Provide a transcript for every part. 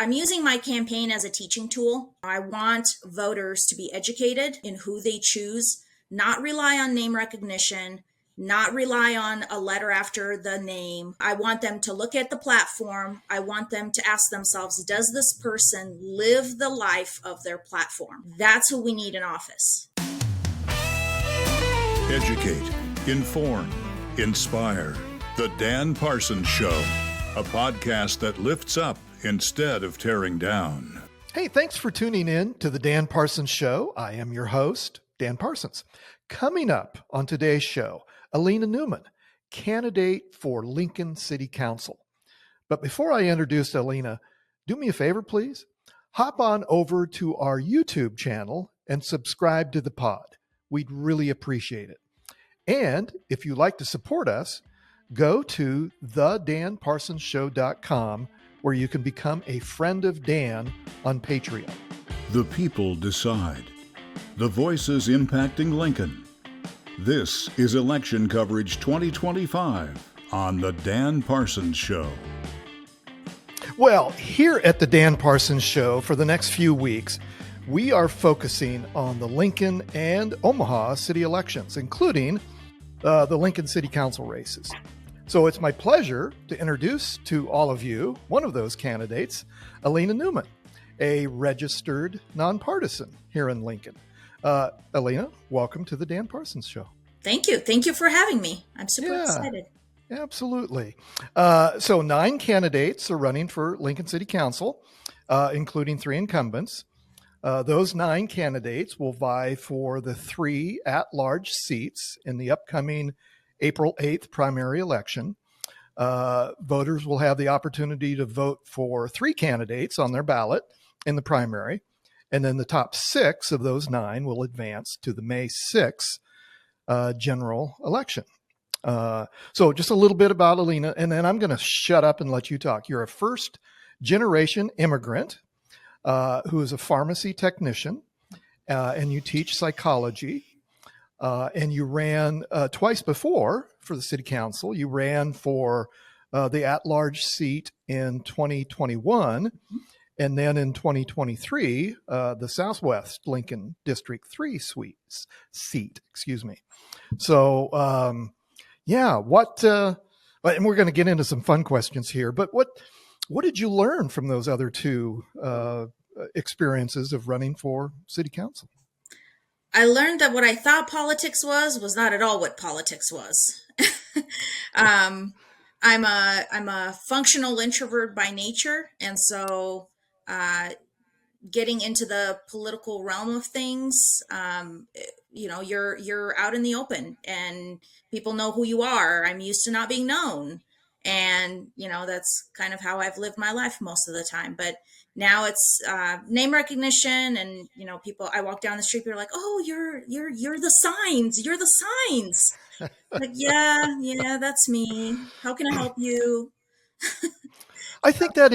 I'm using my campaign as a teaching tool. I want voters to be educated in who they choose, not rely on name recognition, not rely on a letter after the name. I want them to look at the platform. I want them to ask themselves, does this person live the life of their platform? That's who we need in office. Educate, inform, inspire. The Dan Parsons Show, a podcast that lifts up instead of tearing down. Hey, thanks for tuning in to the Dan Parsons Show. I am your host, Dan Parsons. Coming up on today's show, Elina Newman, candidate for Lincoln City Council. But before I introduce Elina, do me a favor, please. Hop on over to our YouTube channel and subscribe to the pod. We'd really appreciate it. And if you'd like to support us, go to thedanparsonsshow.com, where you can become a friend of Dan on Patreon. The people decide. The voices impacting Lincoln. This is Election Coverage 2025 on The Dan Parsons Show. Well, here at The Dan Parsons Show for the next few weeks, we are focusing on the Lincoln and Omaha city elections, including the Lincoln City Council races. So it's my pleasure to introduce to all of you one of those candidates, Elina Newman, a registered nonpartisan here in Lincoln. Elina, welcome to the Dan Parsons Show. Thank you. Thank you for having me. I'm super excited. Absolutely. So 9 candidates are running for Lincoln City Council, including 3 incumbents. Those 9 candidates will vie for the 3 at-large seats in the upcoming April 8th primary election. Voters will have the opportunity to vote for 3 candidates on their ballot in the primary, and then the top 6 of those 9 will advance to the May 6th general election. So just a little bit about Elina, and then I'm going to shut up and let you talk. You're a first-generation immigrant who is a pharmacy technician, and you teach psychology. And you ran twice before for the city council. You ran for the at-large seat in 2021, and then in 2023, the Southwest Lincoln District 3 seat. So, and we're going to get into some fun questions here, but what did you learn from those other 2 experiences of running for city council? I learned that what I thought politics was not at all what politics was. I'm a functional introvert by nature, and so getting into the political realm of things, you're out in the open, and people know who you are. I'm used to not being known, and that's kind of how I've lived my life most of the time. But now it's name recognition, and people. I walk down the street, people are like, "Oh, you're the signs. You're the signs." Like, yeah, that's me. How can I help you? I think that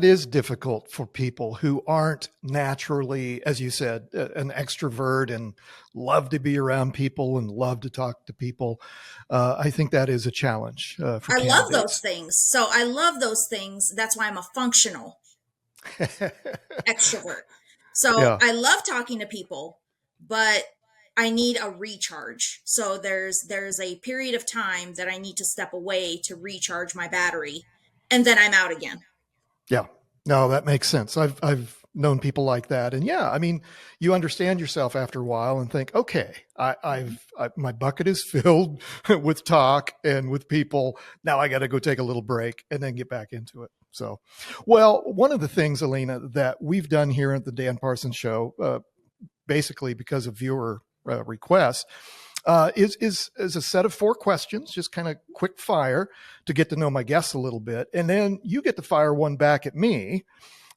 is difficult for people who aren't naturally, as you said, an extrovert and love to be around people and love to talk to people. I think that is a challenge for candidates. I love those things. So I love those things. That's why I'm a functional extrovert. So I love talking to people, but I need a recharge. So there's a period of time that I need to step away to recharge my battery, and then I'm out again. Yeah, no, that makes sense. I've known people like that, and you understand yourself after a while and think, okay, my bucket is filled with talk and with people. Now I got to go take a little break and then get back into it. So, well, one of the things, Elina, that we've done here at the Dan Parsons Show, basically because of viewer requests, is a set of 4 questions, just kind of quick fire to get to know my guests a little bit. And then you get to fire one back at me,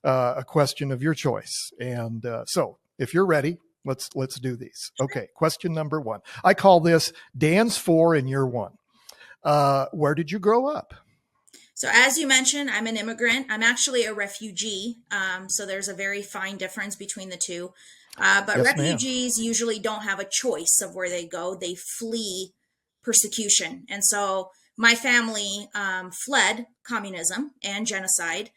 a question of your choice. And so if you're ready, let's do these. Okay. Question number 1. I call this Dan's 4 and you're 1. Where did you grow up? So as you mentioned, I'm an immigrant. I'm actually a refugee. So there's a very fine difference between the 2. But Yes, refugees usually don't have a choice of where they go. They flee persecution. And so my family fled communism and genocide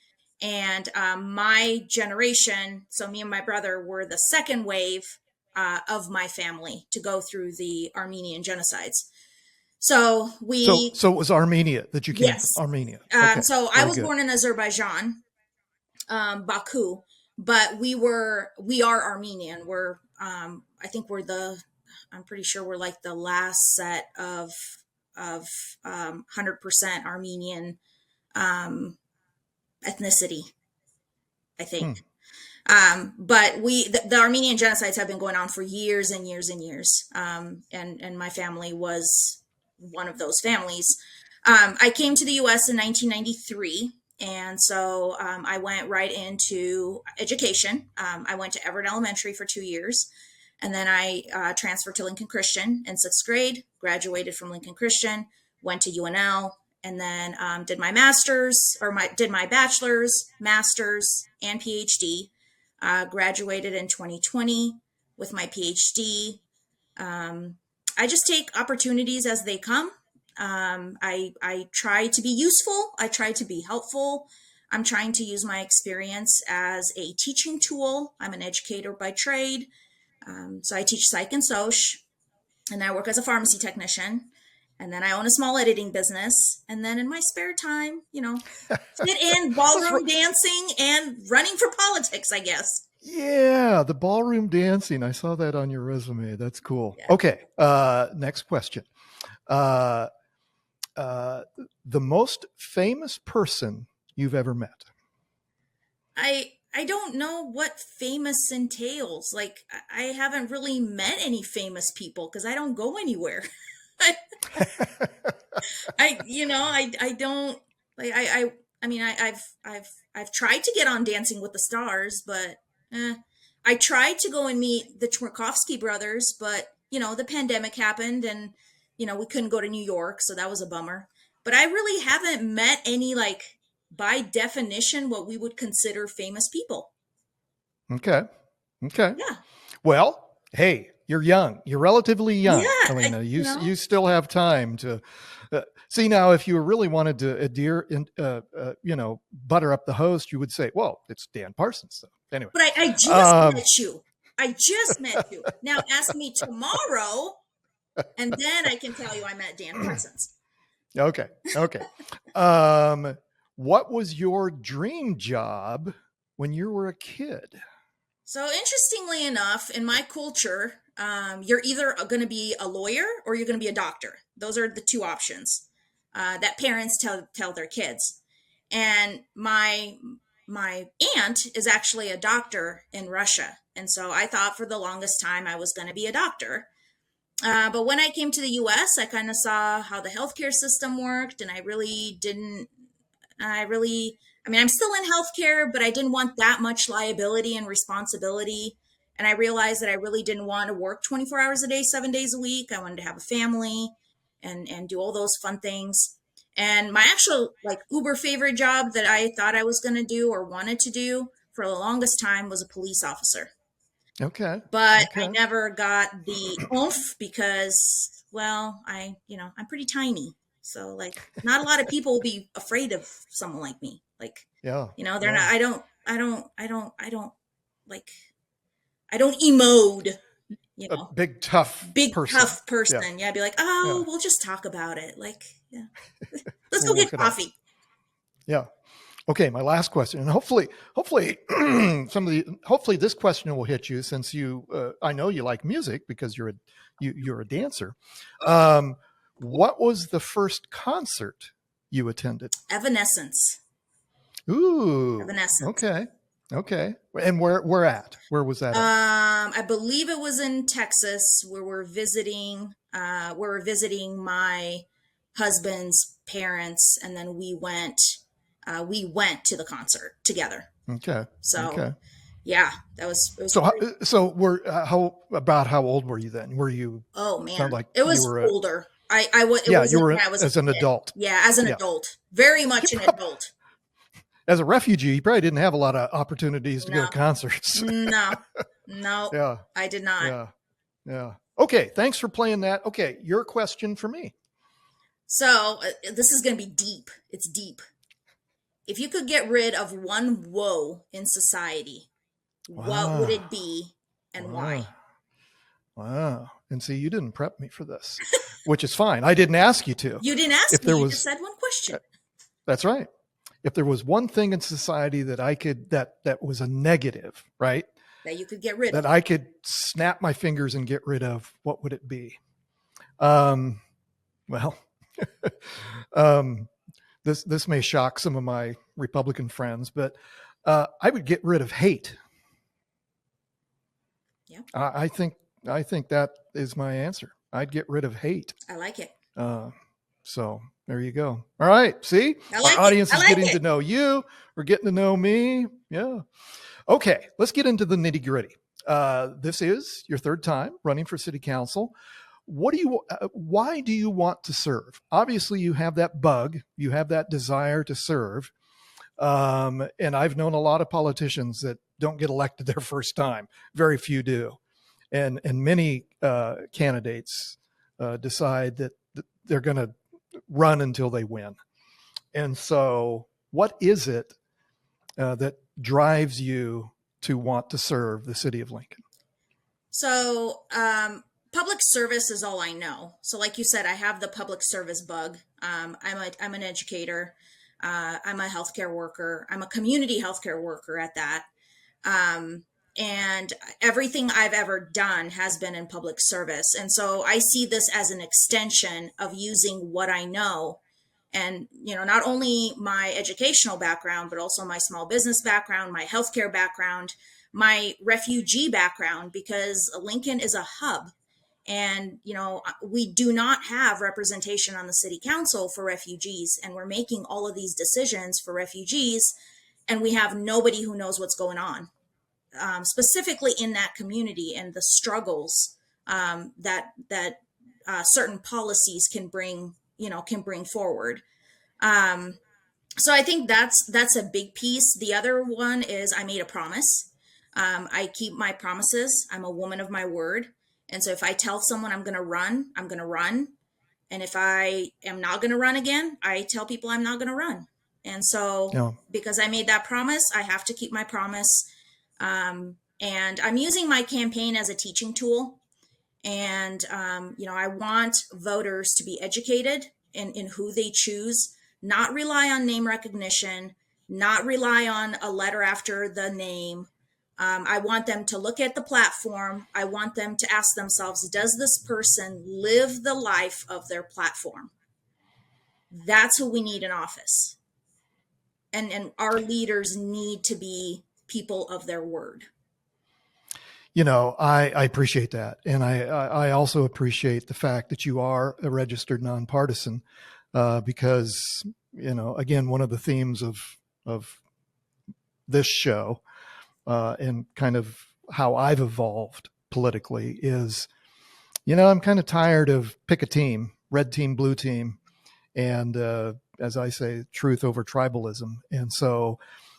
And my generation, so me and my brother were the second wave of my family to go through the Armenian genocides. So So it was Armenia that you came from. yes. Armenia. Okay. So I Very was good. born in Azerbaijan, Baku, but we are Armenian. I'm pretty sure we're like the last set of 100% Armenian ethnicity, I think. But the Armenian genocides have been going on for years and years and years. And my family was one of those families. I came to the US in 1993. And so I went right into education. I went to Everett Elementary for 2 years. And then I transferred to Lincoln Christian in 6th grade, graduated from Lincoln Christian, went to UNL, and then did my bachelor's, master's, and PhD. Graduated in 2020 with my PhD. I just take opportunities as they come. I try to be useful. I try to be helpful. I'm trying to use my experience as a teaching tool. I'm an educator by trade. So I teach psych and soc, and I work as a pharmacy technician. And then I own a small editing business. And then in my spare time, fit in ballroom dancing and running for politics, I guess. Yeah, the ballroom dancing. I saw that on your resume. That's cool. Yeah. Okay, next question. The most famous person you've ever met? I don't know what famous entails. Like, I haven't really met any famous people because I don't go anywhere. I've tried to get on Dancing with the Stars, but I tried to go and meet the Tchaikovsky brothers, but the pandemic happened and we couldn't go to New York, so that was a bummer. But I really haven't met any, like, by definition, what we would consider famous people. Okay. Yeah. Well, hey, you're young. You're relatively young, Yeah, Elina. You still have time to see. Now, if you really wanted to butter up the host, you would say, "Well, it's Dan Parsons." So anyway, but I just met you. I just met you. Now ask me tomorrow, and then I can tell you I met Dan Parsons. Okay. What was your dream job when you were a kid? So interestingly enough, in my culture, you're either going to be a lawyer or you're going to be a doctor. Those are the two options that parents tell their kids. And my aunt is actually a doctor in Russia. And so I thought for the longest time I was going to be a doctor. But when I came to the US, I kind of saw how the healthcare system worked, and I'm still in healthcare, but I didn't want that much liability and responsibility. And I realized that I really didn't want to work 24 hours a day, 7 days a week. I wanted to have a family and do all those fun things. And my actual, like, uber favorite job that I thought I was going to do or wanted to do for the longest time was a police officer. Okay. But I never got the oomph because, well, I'm pretty tiny. So, like, not a lot of people will be afraid of someone like me. Like, they're not, I don't emote, a big tough person. Yeah. I'd be like, we'll just talk about it. Like, yeah, let's go get coffee. Yeah. Okay. My last question, and hopefully this question will hit you, since I know you like music because you're a dancer. What was the first concert you attended? Evanescence. Ooh. Evanescence. Okay. And where was that at? I believe it was in Texas, where we're visiting my husband's parents, and then we went to the concert together. Okay. So, yeah, it was how old were you then? Were you? Oh man, sound like it was you were older. you were as an adult. Yeah, as an adult, very much an adult. As a refugee, you probably didn't have a lot of opportunities to go to concerts. No. Yeah, I did not. Yeah. Okay, thanks for playing that. Okay, your question for me. So this is going to be deep. It's deep. if you could get rid of one woe in society, what would Wow. it be and Wow. why? Wow. And see, you didn't prep me for this, which is fine. I didn't ask you to. You didn't ask If me, there you just was, said one question. that's right. If there was one thing in society that I could, that was a negative, right? That you could get rid That of. I could snap my fingers and get rid of, what would it be? Um, well, um, this may shock some of my Republican friends, but I would get rid of hate. Yeah, I think that is my answer. I'd get rid of hate. I like it. So there you go. All right. See, I our like it. audience I is like getting to it. know you. We're getting to know me. Yeah. Okay. Let's get into the nitty gritty. This is your third time running for city council. Why do you want to serve? Obviously you have that bug, you have that desire to serve. And I've known a lot of politicians that don't get elected their first time. Very few do. And many candidates decide that they're going to run until they win. And so what is it that drives you to want to serve the city of Lincoln? So, public service is all I know. So, like you said, I have the public service bug. I'm an educator. I'm a healthcare worker. I'm a community healthcare worker at that. And everything I've ever done has been in public service. And so I see this as an extension of using what I know. And, not only my educational background, but also my small business background, my healthcare background, my refugee background, because Lincoln is a hub. And, we do not have representation on the city council for refugees. And we're making all of these decisions for refugees. And we have nobody who knows what's going on, specifically in that community and the struggles that certain policies can bring forward. So I think that's a big piece. The other one is I made a promise. I keep my promises. I'm a woman of my word. And so if I tell someone I'm going to run, I'm going to run. And if I am not going to run again, I tell people I'm not going to run. And so No. because I made that promise, I have to keep my promise. And I'm using my campaign as a teaching tool. And, I want voters to be educated in who they choose, not rely on name recognition, not rely on a letter after the name. I want them to look at the platform. I want them to ask themselves, does this person live the life of their platform? That's who we need in office. And our leaders need to be people of their word. I appreciate that. And I also appreciate the fact that you are a registered nonpartisan, because, again, one of the themes of this show, and kind of how I've evolved politically is, I'm kind of tired of pick a team, red team, blue team. And, as I say, truth over tribalism. And so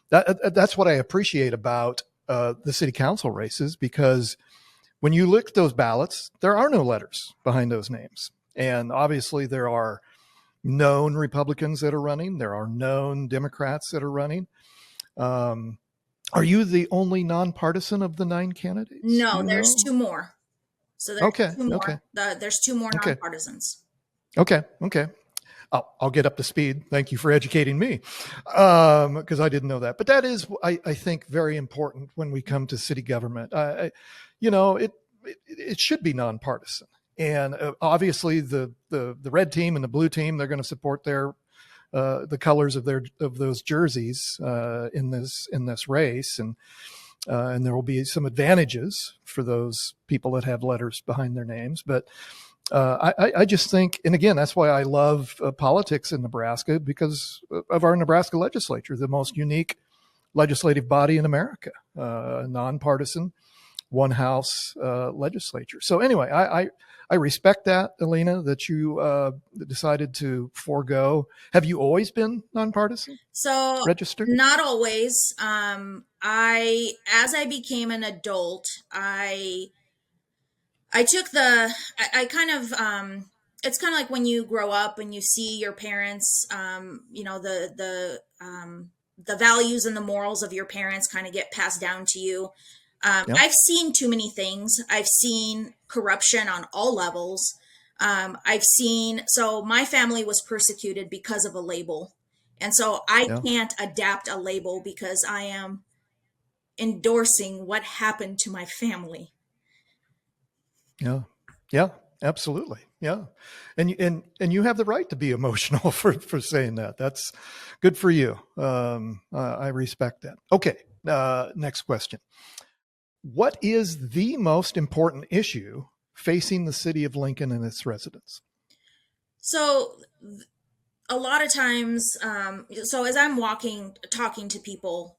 that's what I appreciate about the city council races, because when you look at those ballots, there are no letters behind those names. And obviously there are known Republicans that are running. There are known Democrats that are running. Are you the only nonpartisan of the 9 candidates? No, there's two more. So there's two more. Okay. There's two more Okay. nonpartisans. Okay. I'll get up to speed. Thank you for educating me, because I didn't know that. But that is, I think, very important when we come to city government. It should be nonpartisan. And obviously, the red team and the blue team, they're going to support the colors of those jerseys in this race, and there will be some advantages for those people that have letters behind their names, but. I just think, and again, that's why I love politics in Nebraska, because of our Nebraska legislature, the most unique legislative body in America, nonpartisan, one house legislature. So anyway, I respect that, Elina, that you decided to forego. Have you always been nonpartisan? So Registered? not always. As I became an adult, I took I kind of, it's kind of like when you grow up and you see your parents, the values and the morals of your parents kind of get passed down to you. Yeah. I've seen too many things. I've seen corruption on all levels. So my family was persecuted because of a label. And so I Yeah. can't adapt a label because I am endorsing what happened to my family. Yeah. Yeah. Absolutely. Yeah. And you have the right to be emotional for saying that. That's good for you. I respect that. Okay. Next question. What is the most important issue facing the city of Lincoln and its residents? So a lot of times, so as I'm talking to people,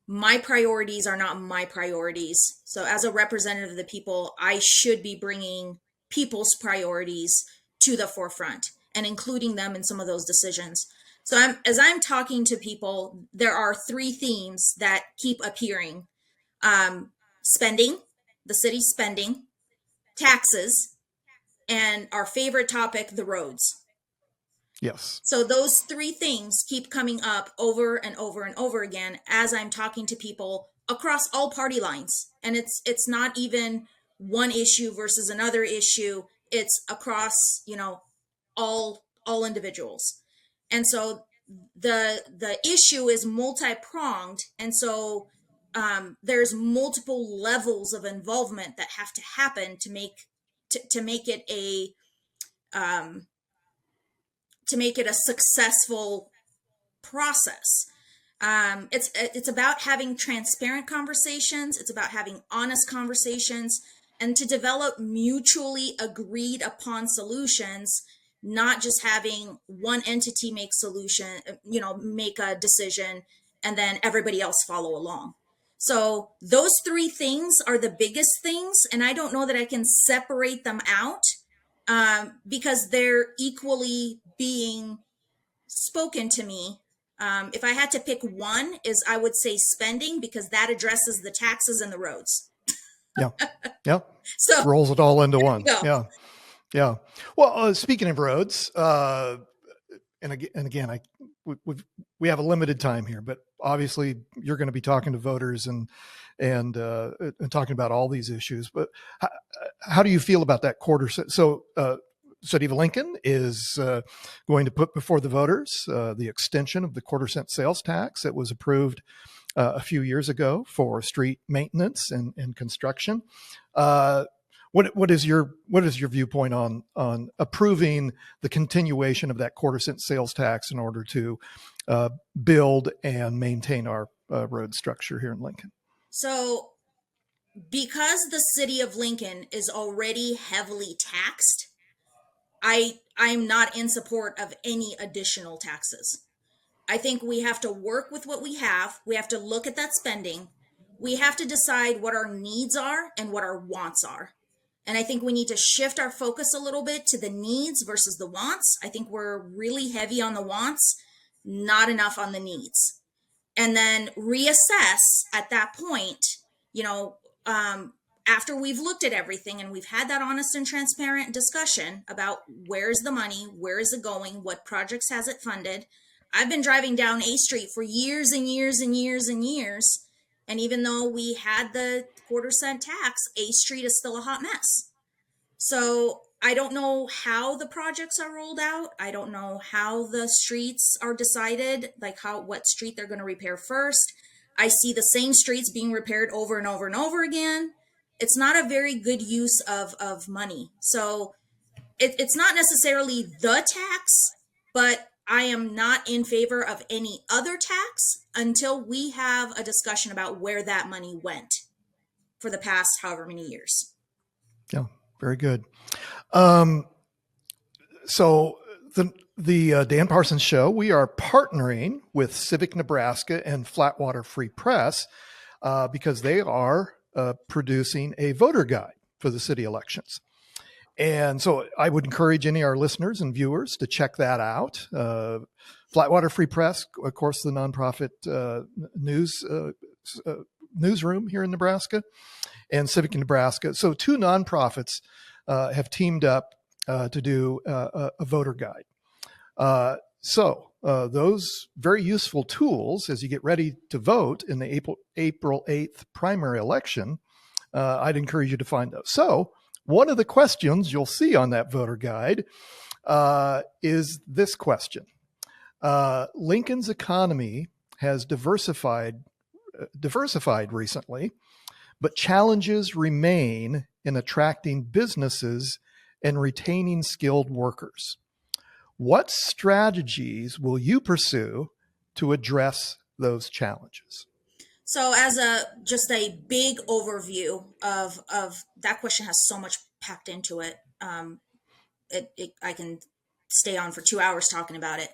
my priorities are not my priorities. So as a representative of the people, I should be bringing people's priorities to the forefront and including them in some of those decisions. So as I'm talking to people, there are three themes that keep appearing: spending, the city's spending, taxes, and our favorite topic, the roads. Yes. So those three things keep coming up over and over and over again as I'm talking to people across all party lines. And it's not even one issue versus another issue. It's across, all individuals. And so the issue is multi-pronged. And so there's multiple levels of involvement that have to happen to make it um, to make it a successful process. It's about having transparent conversations. It's about having honest conversations, and to develop mutually agreed upon solutions, not just having one entity make a decision and then everybody else follow along. So those three things are the biggest things, and I don't know that I can separate them out because they're equally being spoken to me. If I had to pick one, I would say spending, because that addresses the taxes and the roads. Yeah. Yeah. So Rolls it all into one. go. Yeah. Yeah. Well, speaking of roads, and again, we have a limited time here, but obviously you're going to be talking to voters and talking about all these issues. But how do you feel about that quarter? So, City of Lincoln is going to put before the voters the extension of the quarter-cent sales tax that was approved a few years ago for street maintenance and construction. What is your viewpoint on approving the continuation of that quarter-cent sales tax in order to build and maintain our road structure here in Lincoln? So, because the city of Lincoln is already heavily taxed, I'm not in support of any additional taxes. I think we have to work with what we have. We have to look at that spending. We have to decide what our needs are and what our wants are. And I think we need to shift our focus a little bit to the needs versus the wants. I think we're really heavy on the wants, not enough on the needs. And then reassess at that point, after we've looked at everything and we've had that honest and transparent discussion about where's the money, where is it going, what projects has it funded. I've been driving down A Street for years and years and years and years. And even though we had the quarter-cent tax, A Street is still a hot mess. So I don't know how the projects are rolled out. I don't know how the streets are decided, like what street they're going to repair first. I see the same streets being repaired over and over and over again. It's not a very good use of money. So it's not necessarily the tax, but I am not in favor of any other tax until we have a discussion about where that money went for the past however many years. Yeah, very good. So the Dan Parsons Show, we are partnering with Civic Nebraska and Flatwater Free Press because they are producing a voter guide for the city elections. And so I would encourage any of our listeners and viewers to check that out. Flatwater Free Press, of course, the nonprofit newsroom here in Nebraska, and Civic Nebraska. So two nonprofits have teamed up to do a voter guide. So those very useful tools as you get ready to vote in the April 8th primary election, I'd encourage you to find those. So one of the questions you'll see on that voter guide is this question. Lincoln's economy has diversified recently, but challenges remain in attracting businesses and retaining skilled workers. What strategies will you pursue to address those challenges? So as just a big overview of that question has so much packed into it. I can stay on for 2 hours talking about it,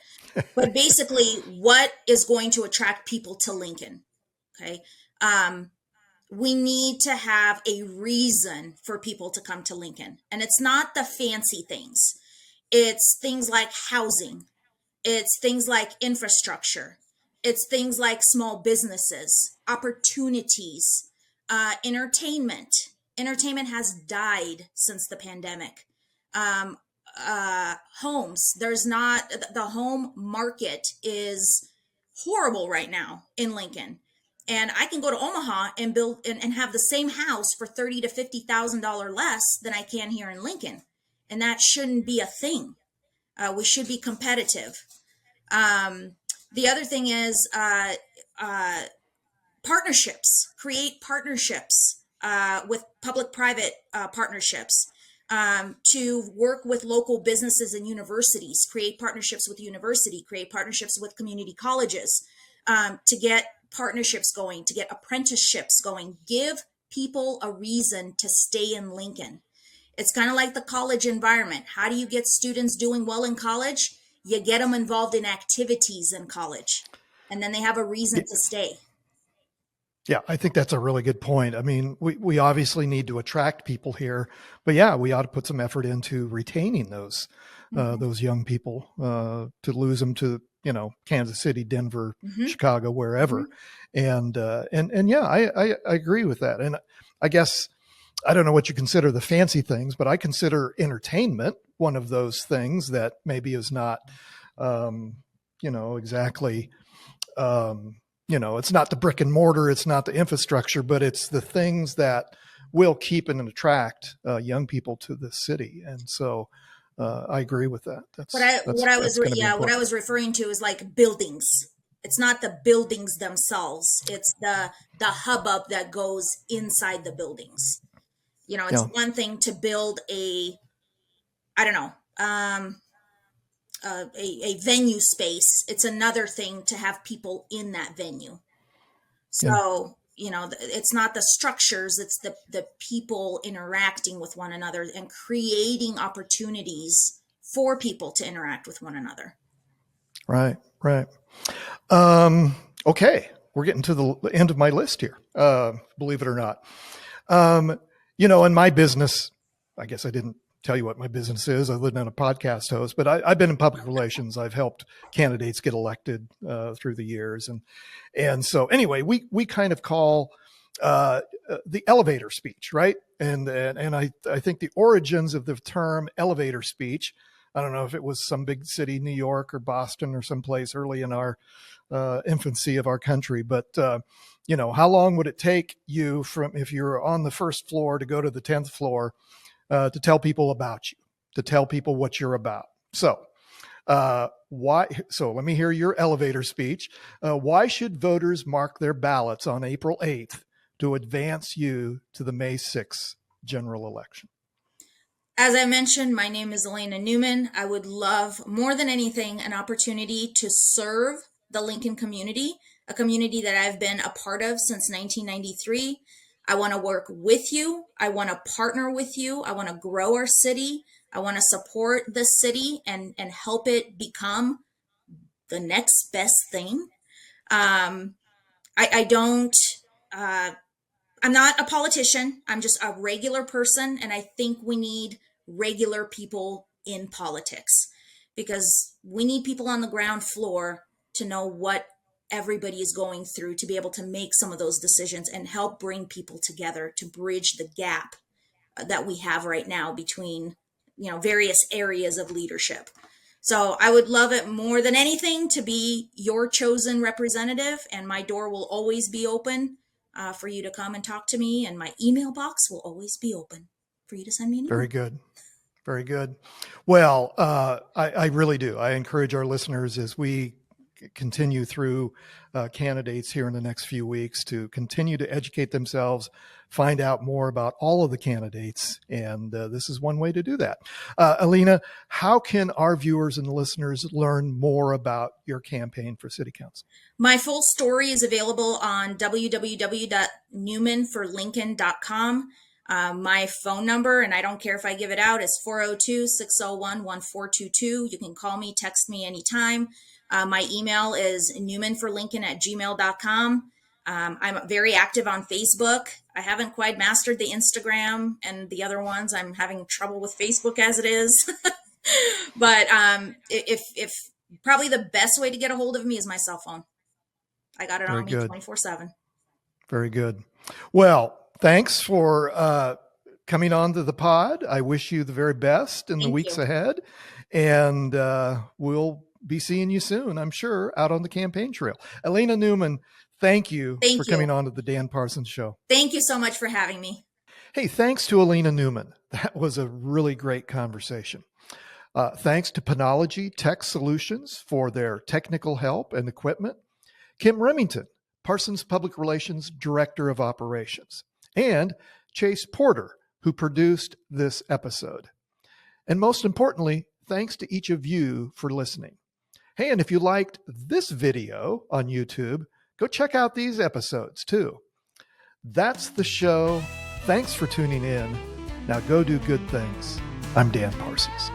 but basically what is going to attract people to Lincoln? Okay. We need to have a reason for people to come to Lincoln, and it's not the fancy things. It's things like housing. It's things like infrastructure. It's things like small businesses, opportunities, entertainment. Entertainment has died since the pandemic. Homes. The home market is horrible right now in Lincoln. And I can go to Omaha and build and have the same house for $30,000 to $50,000 less than I can here in Lincoln. And that shouldn't be a thing. We should be competitive. The other thing is partnerships. Create partnerships with public-private partnerships to work with local businesses and universities. Create partnerships with university. Create partnerships with community colleges to get partnerships going, to get apprenticeships going. Give people a reason to stay in Lincoln. It's kind of like the college environment. How do you get students doing well in college? You get them involved in activities in college, and then they have a reason to stay. Yeah, I think that's a really good point. I mean, we obviously need to attract people here, but yeah, we ought to put some effort into retaining those young people, to lose them to, Kansas City, Denver, Chicago, wherever. And yeah, I agree with that. And I guess, I don't know what you consider the fancy things, but I consider entertainment one of those things that maybe is not, exactly, it's not the brick and mortar, it's not the infrastructure, but it's the things that will keep and attract young people to the city. And so I agree with that. What I was referring to is like buildings. It's not the buildings themselves. It's the hubbub that goes inside the buildings. It's one thing to build a venue space. It's another thing to have people in that venue. So, it's not the structures, it's the people interacting with one another and creating opportunities for people to interact with one another. Right. Okay. We're getting to the end of my list here. Believe it or not. In my business, I guess I didn't tell you what my business is other than a podcast host, but I've been in public relations. I've helped candidates get elected through the years. And so anyway, we kind of call the elevator speech, right? And I think the origins of the term elevator speech, I don't know if it was some big city, New York or Boston or someplace early in our infancy of our country. But, how long would it take you if you're on the first floor to go to the 10th floor to tell people about you, to tell people what you're about? So let me hear your elevator speech. Why should voters mark their ballots on April 8th to advance you to the May 6th general election? As I mentioned, my name is Elina Newman. I would love more than anything an opportunity to serve the Lincoln community, a community that I've been a part of since 1993. I want to work with you. I want to partner with you. I want to grow our city. I want to support the city and help it become the next best thing. I'm not a politician. I'm just a regular person. And I think we need regular people in politics because we need people on the ground floor to know what everybody is going through, to be able to make some of those decisions and help bring people together to bridge the gap that we have right now between, various areas of leadership. So I would love it more than anything to be your chosen representative, and my door will always be open for you to come and talk to me, and my email box will always be open for you to send me an email. Very good. Very good. Well, I really do. I encourage our listeners as we continue through candidates here in the next few weeks to continue to educate themselves, find out more about all of the candidates. And this is one way to do that. Elina, how can our viewers and listeners learn more about your campaign for city council? My full story is available on www.newmanforlincoln.com. My phone number, and I don't care if I give it out, is 402-601-1422. You can call me, text me anytime. My email is newmanforlincoln@gmail.com. I'm very active on Facebook. I haven't quite mastered the Instagram and the other ones. I'm having trouble with Facebook as it is. But if probably the best way to get a hold of me is my cell phone. I got it on me 24/7. Very good. Well, thanks for coming on to the pod. I wish you the very best in the weeks ahead. And we'll be seeing you soon, I'm sure, out on the campaign trail. Elina Newman, thank you for coming on to the Dan Parsons Show. Thank you so much for having me. Hey, thanks to Elina Newman. That was a really great conversation. Thanks to Penology Tech Solutions for their technical help and equipment. Kim Remington, Parsons Public Relations Director of Operations. And Chase Porter, who produced this episode. And most importantly, thanks to each of you for listening. Hey, and if you liked this video on YouTube, go check out these episodes too. That's the show. Thanks for tuning in. Now go do good things. I'm Dan Parsons.